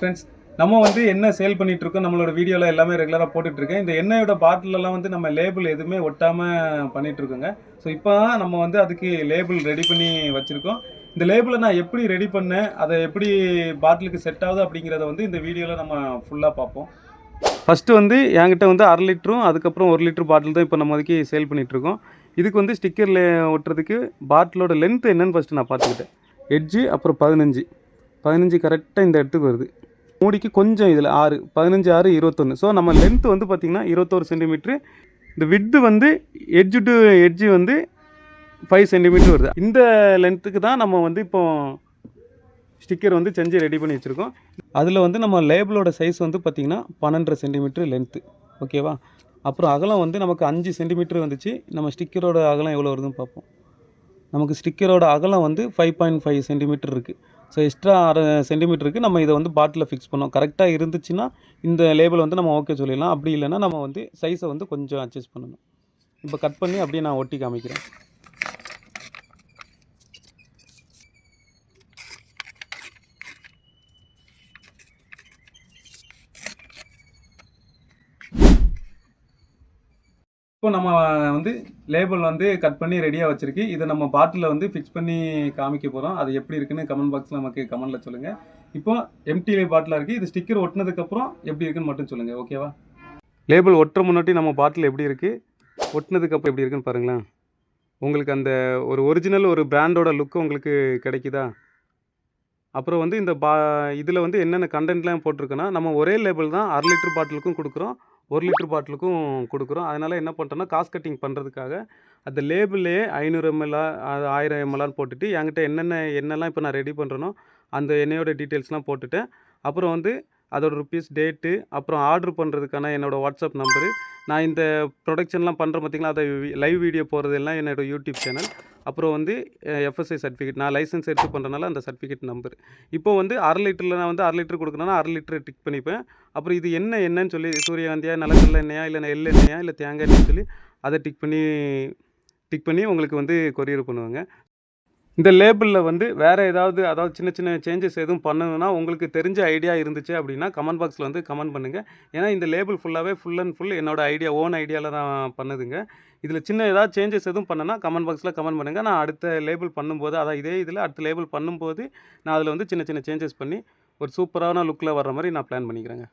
Friends, நம்ம வந்து என்ன சேல் பண்ணிட்டு இருக்கோம், நம்மளோட வீடியோவில் எல்லாமே ரெகுலராக போட்டுட்டு இருக்கேன். இந்த எண்ணெயோட பாட்டிலெல்லாம் வந்து நம்ம லேபிள் எதுவுமே ஒட்டாமல் பண்ணிட்டு இருக்கோங்க. ஸோ இப்போ தான் நம்ம வந்து அதுக்கு லேபிள் ரெடி பண்ணி வச்சுருக்கோம். இந்த லேபிளை நான் எப்படி ரெடி பண்ணேன், அதை எப்படி பாட்டிலுக்கு செட் ஆகுது அப்படிங்கிறத வந்து இந்த வீடியோவில் நம்ம ஃபுல்லாக பார்ப்போம். ஃபஸ்ட்டு வந்து என்கிட்ட வந்து 1/2 லிட்டரும் அதுக்கப்புறம் 1 லிட்டர் பாட்டில் தான் இப்போ நம்ம அதுக்கு சேல் பண்ணிகிட்ருக்கோம். இதுக்கு வந்து ஸ்டிக்கரில் ஒட்டுறதுக்கு பாட்டிலோட லென்த்து என்னென்னு ஃபஸ்ட்டு நான் பார்த்துக்கிட்டேன். எட்ஜு அப்புறம் 15 கரெக்டாக இந்த இடத்துக்கு வருது. மூடிக்கு கொஞ்சம் இதில் 6, 15, 6, 21. ஸோ நம்ம லென்த்து வந்து பார்த்திங்கன்னா 21 சென்டிமீட்ரு. இந்த விட்து வந்து எட்ஜு டு எட்ஜு வந்து 5 சென்டிமீட்டர் வருது. இந்த லென்த்துக்கு தான் நம்ம வந்து இப்போ ஸ்டிக்கர் வந்து செஞ்சு ரெடி பண்ணி வச்சுருக்கோம். அதில் வந்து நம்ம லேபிளோட சைஸ் வந்து பார்த்திங்கன்னா 12.5 சென்டிமீட்ரு லென்த்து. ஓகேவா? அப்புறம் அகலம் வந்து நமக்கு 5 சென்டிமீட்ரு வந்துச்சு. நம்ம ஸ்டிக்கரோட அகலம் எவ்வளோ வருதுன்னு பார்ப்போம். நமக்கு ஸ்டிக்கரோட அகலம் வந்து 5.5 சென்டிமீட்டர் இருக்குது. ஸோ எக்ஸ்ட்ரா 1/2 சென்டிமீட்டருக்கு நம்ம இதை வந்து பாட்டிலில் ஃபிக்ஸ் பண்ணோம். கரெக்டாக இருந்துச்சுன்னா இந்த லேபிள் வந்து நம்ம ஓகே சொல்லிடலாம். அப்படி இல்லைன்னா நம்ம வந்து சைஸை வந்து கொஞ்சம் அட்ஜஸ்ட் பண்ணணும். இப்போ கட் பண்ணி அப்படியே நான் ஒட்டி காமிக்கிறேன். இப்போ நம்ம வந்து லேபிள் வந்து கட் பண்ணி ரெடியாக வச்சுருக்கு. இதை நம்ம பாட்டிலில் வந்து ஃபிக்ஸ் பண்ணி காமிக்க போகிறோம். அது எப்படி இருக்குன்னு கமெண்ட் பாக்ஸில் நமக்கு கமெண்ட்டில் சொல்லுங்கள். இப்போ எம்டி பாட்டிலாக இருக்குது. இது ஸ்டிக்கர் ஒட்டினதுக்கப்புறம் எப்படி இருக்குன்னு மட்டும் சொல்லுங்கள். ஓகேவா? லேபிள் ஒட்டுற முன்னாடி நம்ம பாட்டில் எப்படி இருக்குது, ஒட்டினதுக்கப்புறம் எப்படி இருக்குன்னு பாருங்களேன். உங்களுக்கு அந்த ஒரு ஒரிஜினல் ஒரு பிராண்டோட லுக்கு உங்களுக்கு கிடைக்குதா? அப்புறம் வந்து இந்த இதில் வந்து என்னென்ன கண்டென்ட்லாம் போட்டிருக்குன்னா, நம்ம ஒரே லேபிள் தான் 1/2 லிட்டர் பாட்டிலுக்கும் கொடுக்குறோம், 1 லிட்டர் பாட்டிலுக்கும் கொடுக்குறோம். அதனால் என்ன பண்ணுறோன்னா, காஸ்ட் கட்டிங் பண்ணுறதுக்காக அந்த லேபிள்லேயே 500 ml 1000 mlன்னு போட்டுட்டு என்கிட்ட என்னெல்லாம் இப்போ நான் ரெடி பண்ணுறேனோ அந்த எண்ணெயோட டீட்டெயில்ஸ்லாம் போட்டுட்டேன். அப்புறம் வந்து அதோட ருப்பீஸ், டேட்டு, அப்புறம் ஆர்டர் பண்ணுறதுக்கான என்னோடய வாட்ஸ்அப் நம்பரு, நான் இந்த ப்ரொடக்ஷன்லாம் பண்ணுறேன் பார்த்திங்களா, அதை லைவ் வீடியோ போகிறதெல்லாம் என்னோடய யூடியூப் சேனல், அப்புறம் வந்து எஃப்எஸ்ஐ சர்டிஃபிகேட், நான் லைசன்ஸ் எடுத்து பண்ணுறதுனால அந்த சர்டிஃபிகேட் நம்பர். இப்போ வந்து 1/2 லிட்டரில் நான் வந்து 1/2 லிட்டர் கொடுக்கணுன்னா 1/2 லிட்டர் டிக் பண்ணிப்பேன். அப்புறம் இது என்னன்னு சொல்லி சூரியகாந்தியா, நிலக்கடலை எண்ணெயா, இல்லை எள்ளெண்ணெயா, இல்லை தேங்காய் எண்ணெய்னு சொல்லி அதை டிக் பண்ணி உங்களுக்கு வந்து கொரியர் பண்ணுவாங்க. இந்த லேபிளில் வந்து வேறு அதாவது சின்ன சின்ன சேஞ்சஸ் எதுவும் பண்ணணுன்னா உங்களுக்கு தெரிஞ்ச ஐடியா இருந்துச்சு அப்படின்னா கமெண்ட் பாக்ஸில் வந்து கமெண்ட் பண்ணுங்கள். ஏன்னா இந்த லேபிள் ஃபுல்லாகவே ஃபுல் அண்ட் ஃபுல் என்னோடய ஓன் ஐடியாவில் தான் பண்ணுதுங்க. இதில் சின்ன ஏதாவது சேஞ்சஸ் எதுவும் பண்ணனா கமெண்ட் பாக்ஸில் கமெண்ட் பண்ணுங்கள். நான் அடுத்த லேபிள் பண்ணும்போது, அதான் இதே இதில் அடுத்த லேபிள் பண்ணும்போது நான் அதில் வந்து சின்ன சின்ன சேஞ்சஸ் பண்ணி ஒரு சூப்பரான லுக்கில் வர்ற மாதிரி நான் பிளான் பண்ணிக்கிறேங்க.